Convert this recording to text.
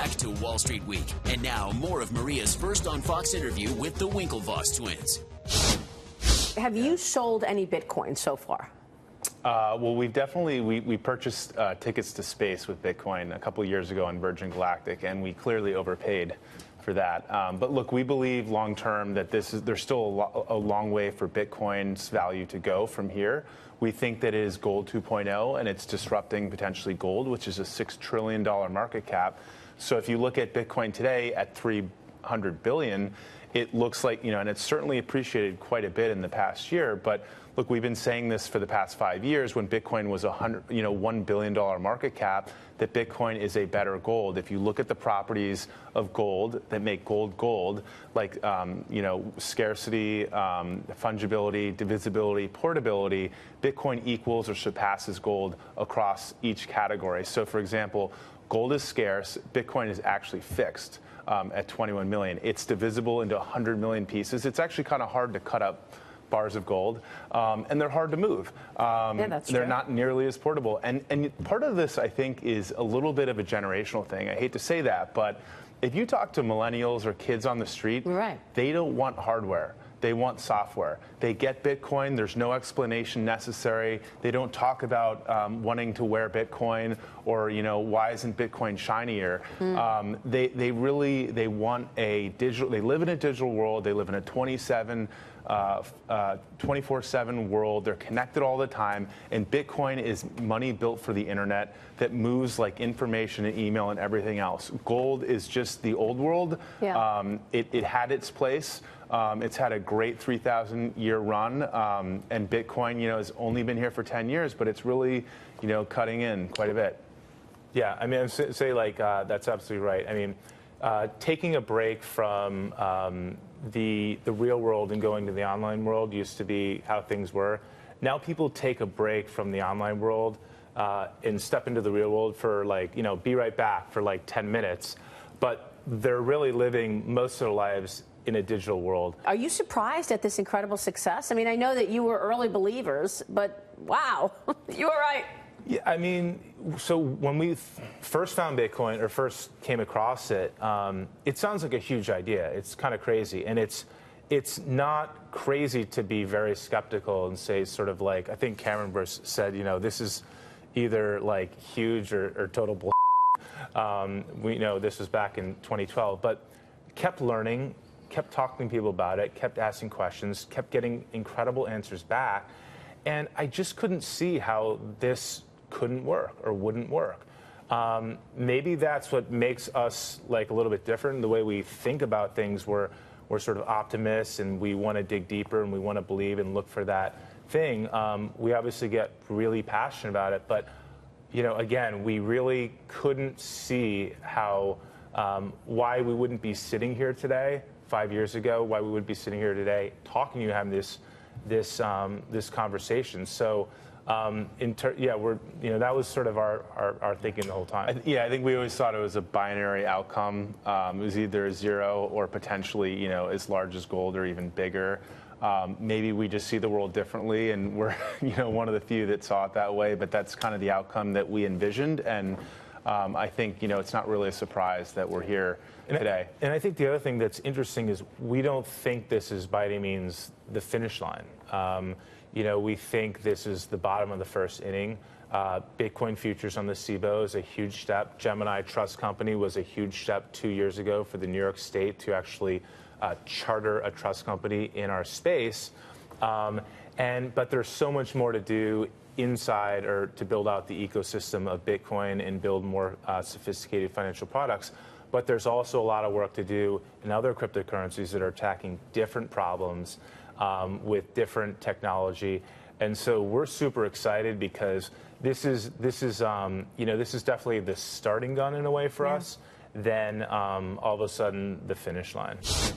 back to Wall Street Week. And now, more of Maria's first on Fox interview with the Winklevoss twins. Have you sold any Bitcoin so far? Well, we've definitely, we purchased tickets to space with Bitcoin a couple years ago on Virgin Galactic, and we clearly overpaid for that. But look, we believe long term that there's still a long way for Bitcoin's value to go from here. We think that it is gold 2.0, and it's disrupting potentially gold, which is a $6 trillion market cap. So if you look at Bitcoin today at 300 billion, it looks like, and it's certainly appreciated quite a bit in the past year. But look, we've been saying this for the past 5 years when Bitcoin was $1 billion market cap, that Bitcoin is a better gold. If you look at the properties of gold that make gold gold, like scarcity, fungibility, divisibility, portability, Bitcoin equals or surpasses gold across each category. So for example, gold is scarce, Bitcoin is actually fixed at 21 million. It's divisible into 100 million pieces. It's actually kind of hard to cut up bars of gold, and they're hard to move. Yeah, that's they're true. not nearly as portable. And part of this, I think, is a little bit of a generational thing. I hate to say that, but if you talk to millennials or kids on the street, right, they don't want hardware. They want software. They get Bitcoin. There's no explanation necessary. They don't talk about wanting to wear Bitcoin or, why isn't Bitcoin shinier? They want a digital. They live in a digital world. They live in a 24/7 world. They're connected all the time. And Bitcoin is money built for the internet that moves like information and email and everything else. Gold is just the old world. Yeah. It had its place. It's had a great 3,000-year run, and Bitcoin, has only been here for 10 years, but it's really, cutting in quite a bit. Yeah, I mean, I'd say that's absolutely right. I mean, taking a break from the real world and going to the online world used to be how things were. Now people take a break from the online world and step into the real world for be right back for 10 minutes, but they're really living most of their lives in a digital world. Are you surprised at this incredible success? I mean, I know that you were early believers, but wow, you were right. Yeah, I mean, so when we first found Bitcoin or first came across it, it sounds like a huge idea. It's kind of crazy, and it's not crazy to be very skeptical and say I think Cameron Winklevoss said, this is either huge or total bull. We know this was back in 2012, but kept learning, kept talking to people about it, kept asking questions, kept getting incredible answers back, and I just couldn't see how this couldn't work or wouldn't work. Maybe that's what makes us a little bit different. The way we think about things, we're sort of optimists, and we want to dig deeper, and we want to believe and look for that thing. We obviously get really passionate about it, but again, we really couldn't see how why we wouldn't be sitting here today 5 years ago, why we would be sitting here today talking to you, having this conversation. So that was sort of our thinking the whole time. I think we always thought it was a binary outcome. It was either a zero or potentially as large as gold or even bigger. Maybe we just see the world differently, and we're one of the few that saw it that way. But that's kind of the outcome that we envisioned, and I think it's not really a surprise that we're here today. And I think the other thing that's interesting is we don't think this is by any means the finish line. We think this is the bottom of the first inning. Bitcoin futures on the CBOE is a huge step. Gemini Trust Company was a huge step 2 years ago for the New York State to actually charter a trust company in our space. But there's so much more to do inside or to build out the ecosystem of Bitcoin and build more sophisticated financial products. But there's also a lot of work to do in other cryptocurrencies that are attacking different problems with different technology. And so we're super excited because this is definitely the starting gun in a way for us, then all of a sudden the finish line.